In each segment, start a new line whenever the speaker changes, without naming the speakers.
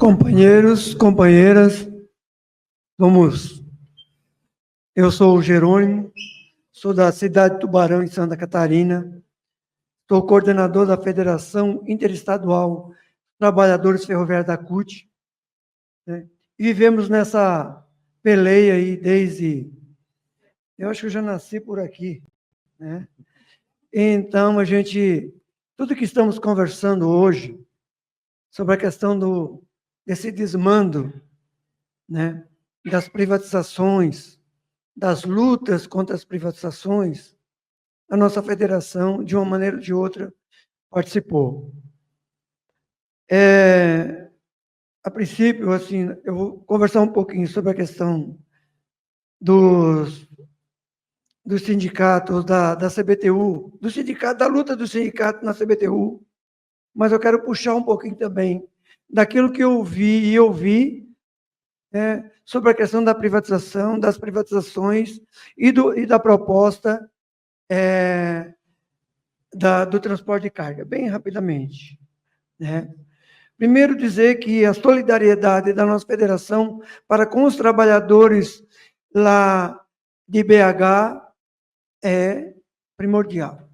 Companheiros, companheiras, eu sou o Jerônimo, sou da cidade de Tubarão, em Santa Catarina, sou coordenador da Federação Interestadual Trabalhadores Ferroviários da CUT, né? E vivemos nessa peleia aí desde... Eu acho que eu já nasci por aqui, né? Então, tudo que estamos conversando hoje, sobre a questão desse desmando, né, das privatizações, das lutas contra as privatizações, a nossa federação, de uma maneira ou de outra, participou. A princípio, assim, eu vou conversar um pouquinho sobre a questão dos sindicatos, da CBTU, da luta do sindicato na CBTU, mas eu quero puxar um pouquinho também daquilo que eu vi e ouvi sobre a questão da privatização, das privatizações e da proposta do transporte de carga, bem rapidamente, né? Primeiro, dizer que a solidariedade da nossa federação para com os trabalhadores lá de BH é primordial.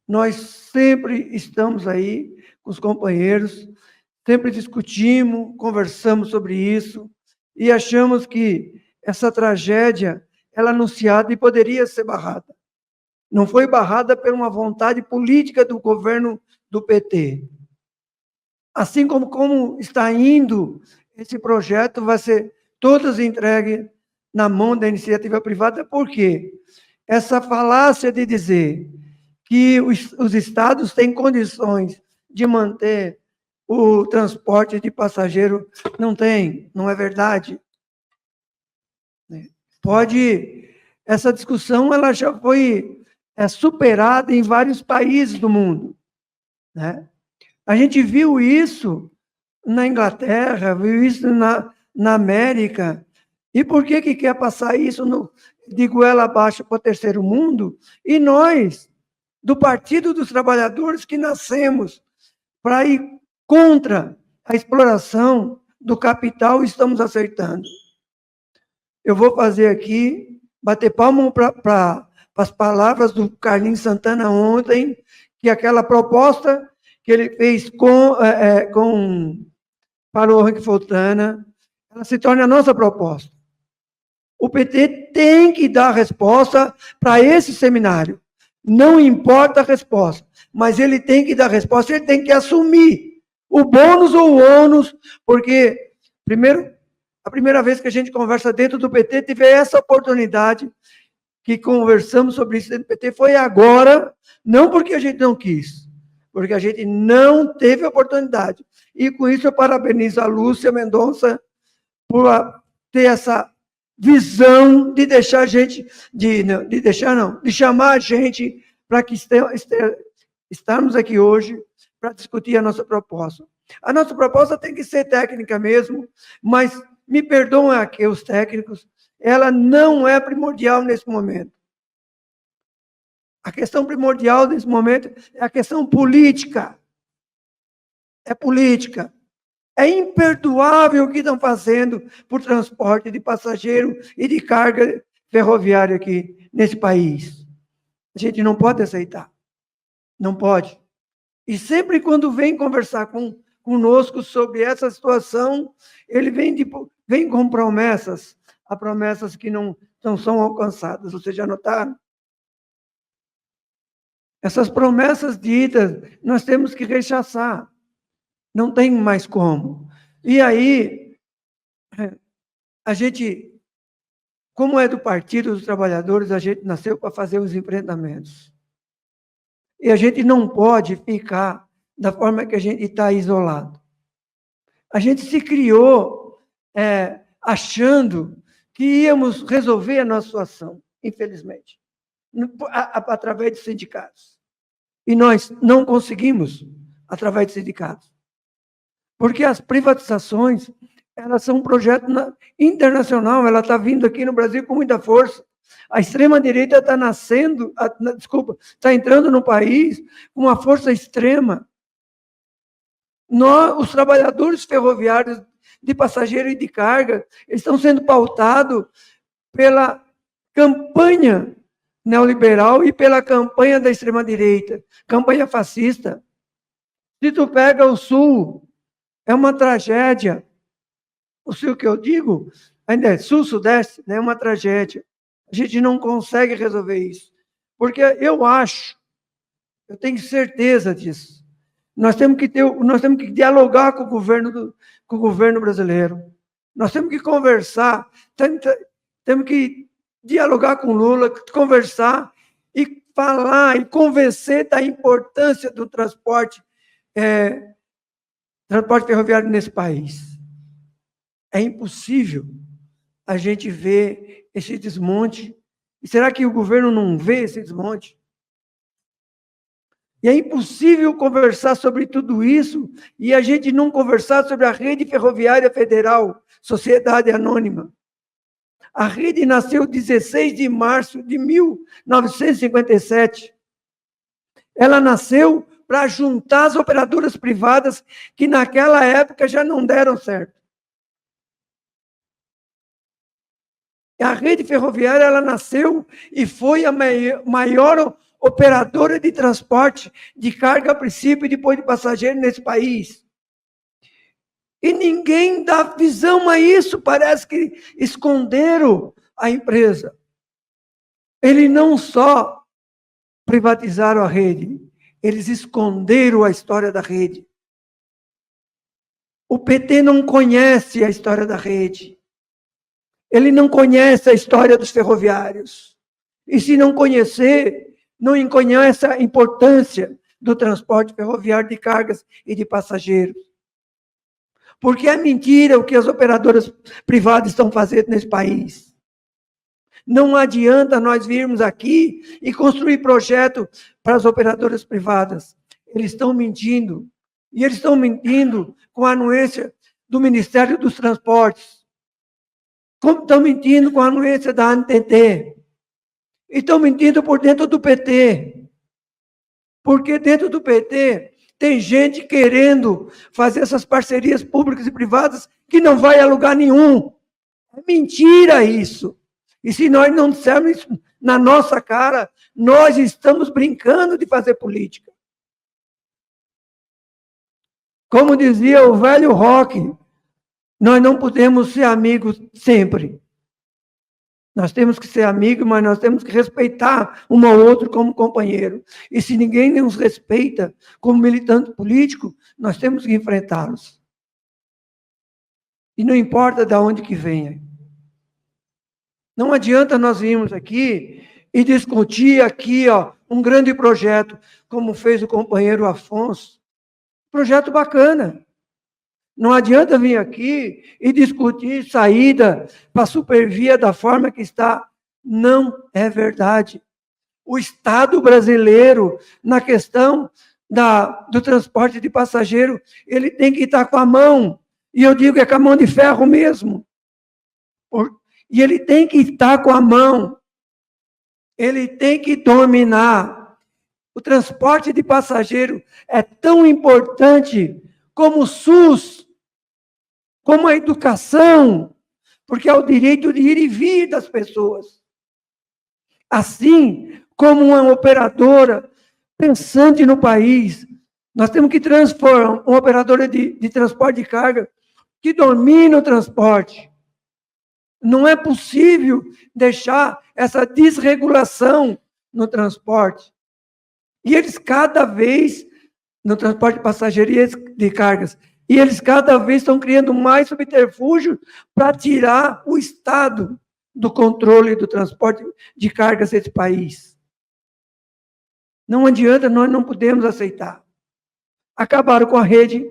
Nós sempre estamos aí com os companheiros, sempre discutimos, conversamos sobre isso e achamos que essa tragédia, ela anunciada e poderia ser barrada. Não foi barrada por uma vontade política do governo do PT. Assim como está indo, esse projeto vai ser todas entregue na mão da iniciativa privada, por quê? Essa falácia de dizer que os estados têm condições de manter o transporte de passageiro, não é verdade. Essa discussão ela já foi superada em vários países do mundo, né? A gente viu isso na Inglaterra, viu isso na América. E por que quer passar isso de goela abaixo para o terceiro mundo? E nós, do Partido dos Trabalhadores, que nascemos para ir contra a exploração do capital, estamos aceitando. Eu vou fazer aqui, bater palma para as palavras do Carlinhos Santana ontem, que aquela proposta que ele fez para o Henrique Fontana, ela se torna a nossa proposta. O PT tem que dar resposta para esse seminário. Não importa a resposta, mas ele tem que dar resposta, ele tem que assumir o bônus ou o ônus, porque, a primeira vez que a gente conversa dentro do PT, tive essa oportunidade, que conversamos sobre isso dentro do PT, foi agora, não porque a gente não quis, porque a gente não teve oportunidade. E com isso eu parabenizo a Lúcia Mendonça por ter essa visão de deixar a gente, de chamar a gente para que estarmos aqui hoje para discutir a nossa proposta. A nossa proposta tem que ser técnica mesmo, mas me perdoem aqui os técnicos, ela não é primordial nesse momento. A questão primordial nesse momento é a questão política. É política. É imperdoável o que estão fazendo por transporte de passageiro e de carga ferroviária aqui nesse país. A gente não pode aceitar. Não pode. E sempre quando vem conversar conosco sobre essa situação, ele vem com promessas, há promessas que não são alcançadas. Vocês já notaram? Essas promessas ditas, nós temos que rechaçar. Não tem mais como. E aí, a gente, como é do Partido dos Trabalhadores, a gente nasceu para fazer os enfrentamentos. E a gente não pode ficar da forma que a gente está isolado. A gente se criou achando que íamos resolver a nossa situação, infelizmente, através de sindicatos. E nós não conseguimos através de sindicatos. Porque as privatizações, elas são um projeto internacional, ela está vindo aqui no Brasil com muita força. A extrema-direita está entrando no país com uma força extrema. Os trabalhadores ferroviários de passageiro e de carga, eles estão sendo pautados pela campanha neoliberal e pela campanha da extrema-direita, campanha fascista. Se tu pega o Sul, é uma tragédia. O Sul que eu digo, ainda é Sul-Sudeste, é uma tragédia. A gente não consegue resolver isso. Porque eu tenho certeza disso. Nós temos que dialogar com o governo brasileiro. Nós temos que conversar, temos que dialogar com Lula, conversar e falar e convencer da importância do transporte ferroviário nesse país. É impossível a gente ver esse desmonte. E será que o governo não vê esse desmonte? E é impossível conversar sobre tudo isso e a gente não conversar sobre a Rede Ferroviária Federal, Sociedade Anônima. A rede nasceu 16 de março de 1957. Ela nasceu para juntar as operadoras privadas que naquela época já não deram certo. A rede ferroviária, ela nasceu e foi a maior operadora de transporte de carga a princípio e depois de passageiro nesse país. E ninguém dá visão a isso, parece que esconderam a empresa. Eles não só privatizaram a rede, eles esconderam a história da rede. O PT não conhece a história da rede. Ele não conhece a história dos ferroviários. E se não conhecer, não conhece a importância do transporte ferroviário de cargas e de passageiros. Porque é mentira o que as operadoras privadas estão fazendo nesse país. Não adianta nós virmos aqui e construir projeto para as operadoras privadas. Eles estão mentindo. E eles estão mentindo com a anuência do Ministério dos Transportes. Como estão mentindo com a anuência da ANTT. E estão mentindo por dentro do PT. Porque dentro do PT tem gente querendo fazer essas parcerias públicas e privadas que não vai a lugar nenhum. É mentira isso. E se nós não dissermos isso na nossa cara, nós estamos brincando de fazer política. Como dizia o velho Rock, nós não podemos ser amigos sempre. Nós temos que ser amigos, mas nós temos que respeitar um ao outro como companheiro. E se ninguém nos respeita como militante político, nós temos que enfrentá-los. E não importa de onde que venha. Não adianta nós virmos aqui e discutir aqui, um grande projeto, como fez o companheiro Afonso. Projeto bacana. Não adianta vir aqui e discutir saída para a supervia da forma que está. Não é verdade. O Estado brasileiro, na questão do transporte de passageiro, ele tem que estar com a mão, e eu digo que é com a mão de ferro mesmo. E ele tem que estar com a mão, ele tem que dominar. O transporte de passageiro é tão importante como o SUS, como a educação, porque é o direito de ir e vir das pessoas. Assim como uma operadora pensante no país, nós temos que transformar uma operadora de transporte de carga que domine o transporte. Não é possível deixar essa desregulação no transporte. E eles cada vez, no transporte de passageiros de cargas, e eles cada vez estão criando mais subterfúgio para tirar o Estado do controle do transporte de cargas desse país. Não adianta, nós não podemos aceitar. Acabaram com a rede,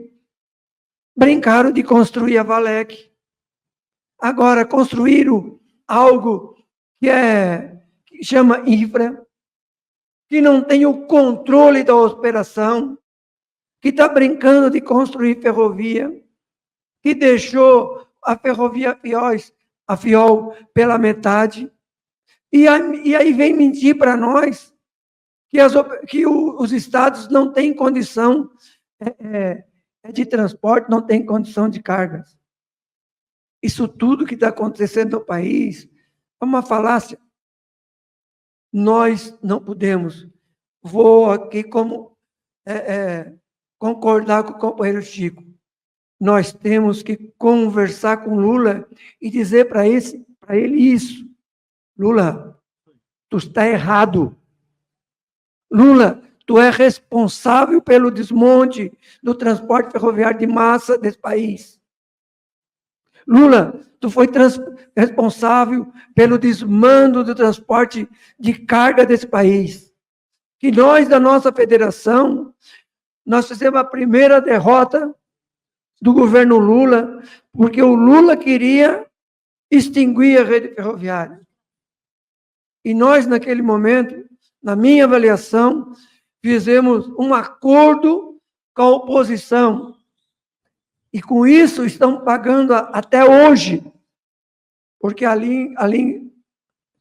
brincaram de construir a Valec. Agora construíram algo que chama infra, que não tem o controle da operação, que está brincando de construir ferrovia, que deixou a ferrovia a FIOL pela metade, e aí vem mentir para nós que os estados não têm condição de transporte, não têm condição de cargas. Isso tudo que está acontecendo no país é uma falácia. Nós não podemos. Vou aqui como concordar com o companheiro Chico. Nós temos que conversar com Lula e dizer para ele isso. Lula, tu está errado. Lula, tu é responsável pelo desmonte do transporte ferroviário de massa desse país. Lula, tu foi responsável pelo desmando do transporte de carga desse país. Que nós, da nossa federação, nós fizemos a primeira derrota do governo Lula, porque o Lula queria extinguir a rede ferroviária. E nós, naquele momento, na minha avaliação, fizemos um acordo com a oposição. E com isso estão pagando até hoje. Porque a linha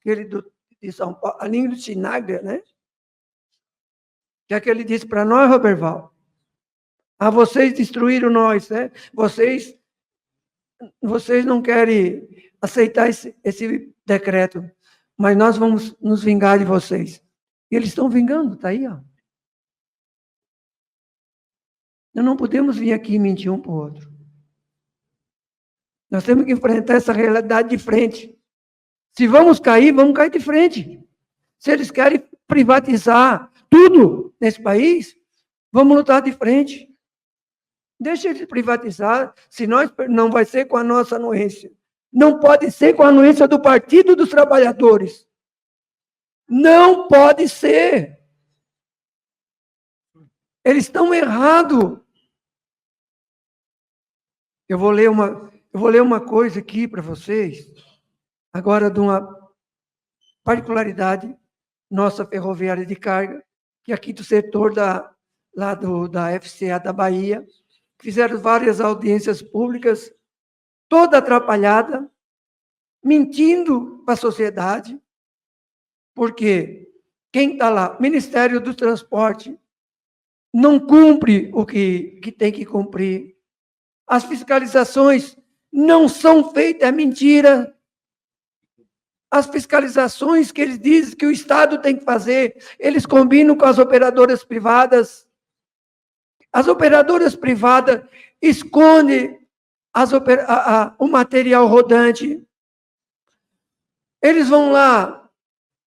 de São Paulo, a linha do Sinagre, né? Que é que ele disse para nós, Roberval. Vocês destruíram nós, né? Vocês não querem aceitar esse decreto, mas nós vamos nos vingar de vocês. E eles estão vingando, está aí, ó. Nós não podemos vir aqui e mentir um para o outro. Nós temos que enfrentar essa realidade de frente. Se vamos cair de frente. Se eles querem privatizar tudo nesse país, vamos lutar de frente. Deixa eles privatizar, se nós não vai ser com a nossa anuência. Não pode ser com a anuência do Partido dos Trabalhadores. Não pode ser. Eles estão errados. Eu vou ler uma coisa aqui para vocês, agora de uma particularidade nossa ferroviária de carga, que aqui do setor da FCA da Bahia, fizeram várias audiências públicas, toda atrapalhada, mentindo para a sociedade, porque quem está lá, Ministério do Transporte, não cumpre o que tem que cumprir. As fiscalizações não são feitas, é mentira. As fiscalizações que eles dizem que o Estado tem que fazer, eles combinam com as operadoras privadas. As operadoras privadas escondem o material rodante. Eles vão lá,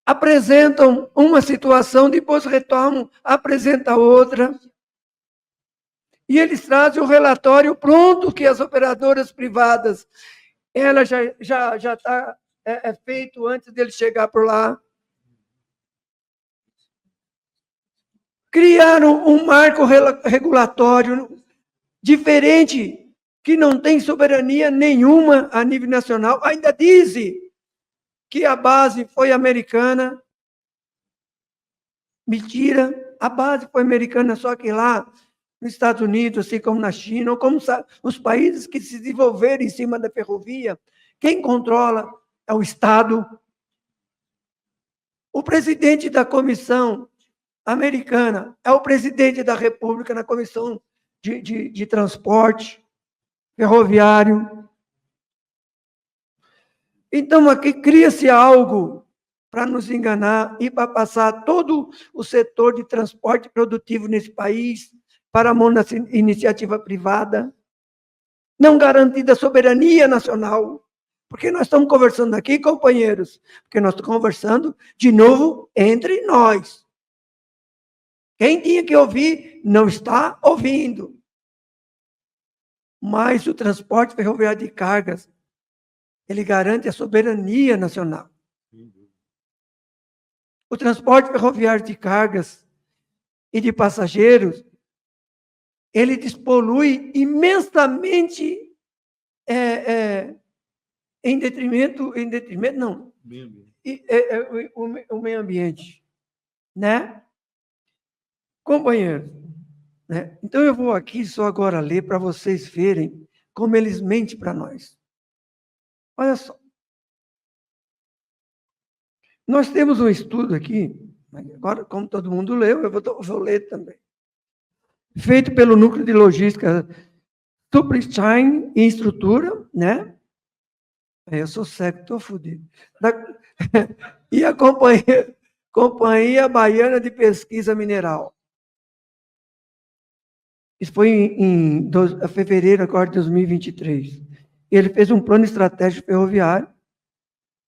apresentam uma situação, depois retomam, apresentam outra. E eles trazem o relatório pronto que as operadoras privadas, ela já está feito antes dele chegar por lá. Criaram um marco regulatório diferente, que não tem soberania nenhuma a nível nacional. Ainda dizem que a base foi americana. Mentira, a base foi americana, só que lá nos Estados Unidos, assim como na China, ou como os países que se desenvolveram em cima da ferrovia, quem controla é o Estado. O presidente da comissão americana é o presidente da República na comissão de transporte ferroviário. Então, aqui cria-se algo para nos enganar e para passar todo o setor de transporte produtivo nesse país para a mão da iniciativa privada, não garantida a soberania nacional. Porque nós estamos conversando aqui, companheiros, porque nós estamos conversando, de novo, entre nós. Quem tinha que ouvir, não está ouvindo. Mas o transporte ferroviário de cargas, ele garante a soberania nacional. O transporte ferroviário de cargas e de passageiros, ele despolui imensamente em detrimento não, o meio ambiente, né? Companheiros, né? Então eu vou aqui só agora ler para vocês verem como eles mentem para nós. Olha só. Nós temos um estudo aqui, agora como todo mundo leu, eu vou ler também. Feito pelo Núcleo de Logística Supply Chain e Estrutura, né? Eu sou cego, estou fodido. E a Companhia Baiana de Pesquisa Mineral. Isso foi em fevereiro agora de 2023. Ele fez um plano estratégico ferroviário.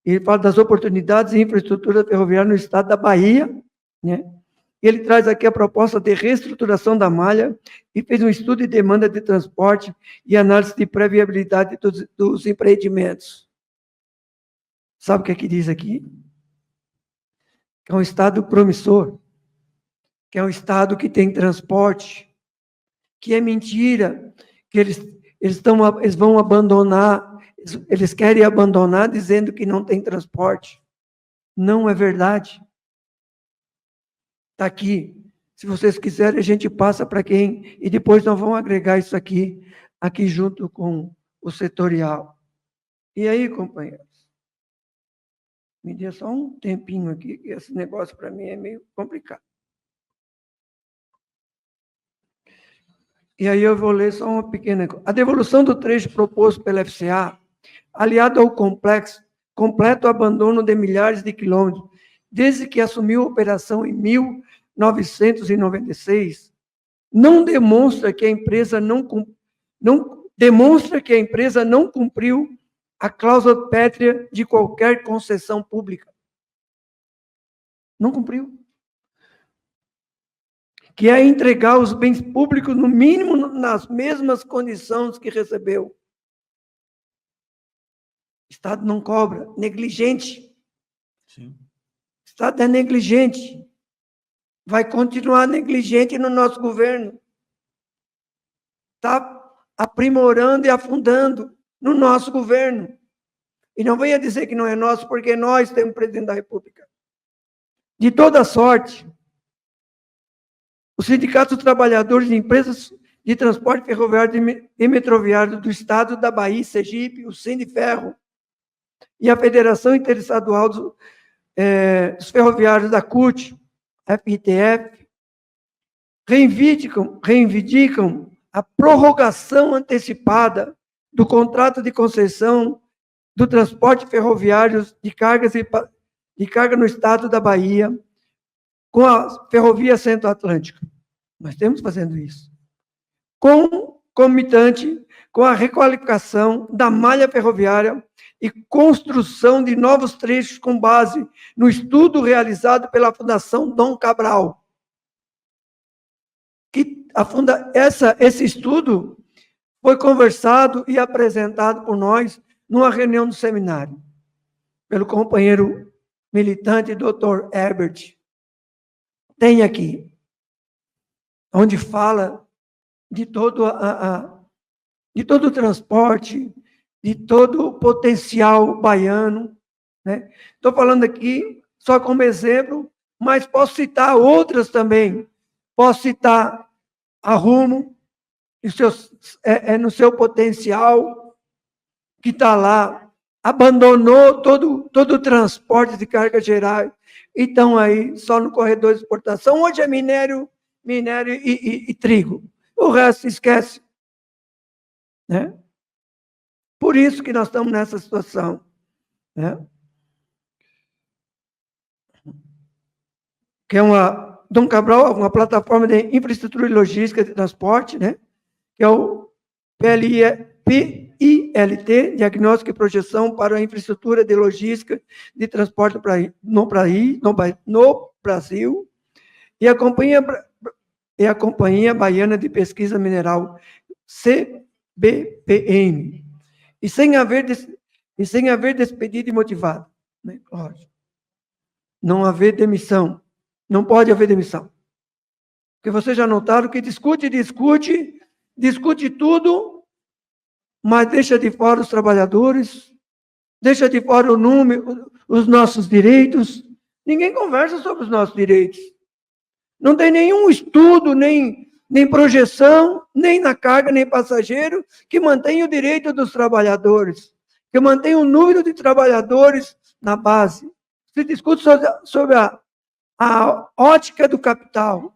Ele fala das oportunidades e infraestrutura ferroviária no estado da Bahia, né? Ele traz aqui a proposta de reestruturação da malha e fez um estudo de demanda de transporte e análise de pré-viabilidade dos empreendimentos. Sabe o que é que diz aqui? Que é um estado promissor, que é um estado que tem transporte, que é mentira, que eles vão abandonar, eles querem abandonar dizendo que não tem transporte. Não é verdade. Está aqui. Se vocês quiserem, a gente passa para quem, e depois nós vamos agregar isso aqui junto com o setorial. E aí, companheiros? Me dê só um tempinho aqui, que esse negócio para mim é meio complicado. E aí eu vou ler só uma pequena coisa. A devolução do trecho proposto pela FCA, aliado ao completo abandono de milhares de quilômetros, desde que assumiu a operação em 1996, não demonstra que a empresa não cumpriu a cláusula pétrea de qualquer concessão pública. Não cumpriu. Que é entregar os bens públicos, no mínimo, nas mesmas condições que recebeu. O Estado não cobra, negligente. Sim. O Estado é negligente. Vai continuar negligente no nosso governo. Está aprimorando e afundando no nosso governo. E não venha dizer que não é nosso, porque nós temos presidente da República. De toda sorte, o Sindicato dos Trabalhadores de Empresas de Transporte Ferroviário e Metroviário do Estado da Bahia, Sergipe, o Sindiferro, e a Federação Interestadual dos Ferroviários da CUT, FITF, reivindicam a prorrogação antecipada do contrato de concessão do transporte ferroviário de carga no estado da Bahia com a Ferrovia Centro-Atlântica. Nós estamos fazendo isso. Concomitante com a requalificação da malha ferroviária e construção de novos trechos com base no estudo realizado pela Fundação Dom Cabral. Esse estudo foi conversado e apresentado por nós numa reunião do seminário, pelo companheiro militante, Dr. Herbert. Tem aqui, onde fala de todo o transporte, de todo o potencial baiano, né? Estou falando aqui só como exemplo, mas posso citar outras também. Posso citar a Rumo, no seu potencial, que está lá, abandonou todo o transporte de carga geral, e estão aí só no corredor de exportação. Hoje é minério e trigo. O resto esquece. Né? Por isso que nós estamos nessa situação. Né? Que é Dom Cabral, uma plataforma de infraestrutura e logística de transporte, né? Que é o PILT, Diagnóstico e Projeção para a Infraestrutura de Logística de Transporte no Brasil, e a Companhia Baiana de Pesquisa Mineral, CBPM, e sem haver despedido imotivado. Né? Lógico. Não haver demissão. Não pode haver demissão. Porque vocês já notaram que discute tudo, mas deixa de fora os trabalhadores, deixa de fora os nossos direitos. Ninguém conversa sobre os nossos direitos. Não tem nenhum estudo, nem projeção, nem na carga, nem passageiro, que mantenha o direito dos trabalhadores, que mantenha o número de trabalhadores na base. Se discute sobre a ótica do capital.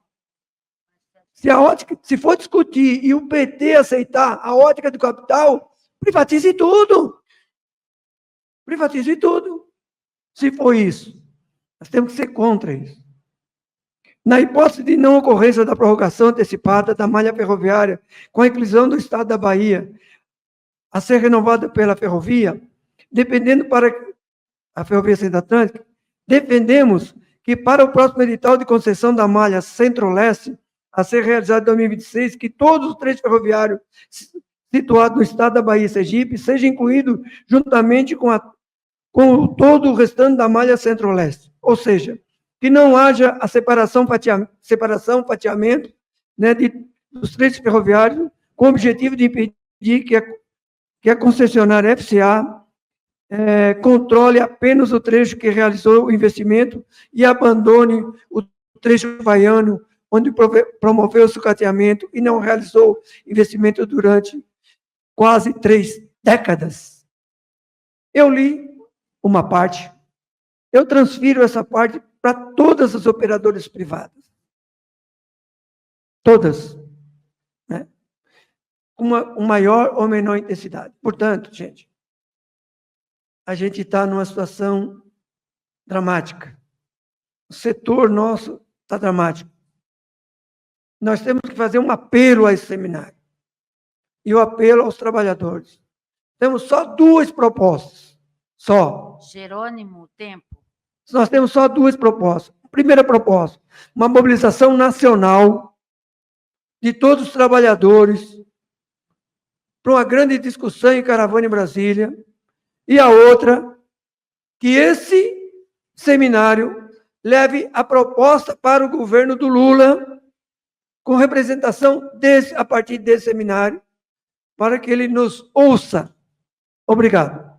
Se for discutir e o PT aceitar a ótica do capital, privatize tudo. Privatize tudo. Se for isso, nós temos que ser contra isso. Na hipótese de não ocorrência da prorrogação antecipada da malha ferroviária, com a inclusão do Estado da Bahia a ser renovada pela ferrovia, dependendo para a Ferrovia Centro-Atlântica, defendemos que para o próximo edital de concessão da malha Centro-Leste, a ser realizado em 2026, que todos os trechos ferroviários situados no Estado da Bahia e Sergipe sejam incluídos juntamente com todo o restante da malha Centro-Leste. Ou seja, que não haja a fatiamento, né, dos trechos ferroviários, com o objetivo de impedir que a concessionária FCA controle apenas o trecho que realizou o investimento e abandone o trecho baiano, onde promoveu o sucateamento e não realizou investimento durante quase 3 décadas. Eu li uma parte, eu transfiro essa parte para todas as operadoras privadas. Todas. Né? Com maior ou menor intensidade. Portanto, gente, a gente está numa situação dramática. O setor nosso está dramático. Nós temos que fazer um apelo a esse seminário. E o apelo aos trabalhadores. Temos só 2 propostas. Só.
Jerônimo, tempo.
Nós temos só 2 propostas. Primeira proposta, uma mobilização nacional de todos os trabalhadores para uma grande discussão em Caravana em Brasília. E a outra, que esse seminário leve a proposta para o governo do Lula, com representação a partir desse seminário, para que ele nos ouça. Obrigado.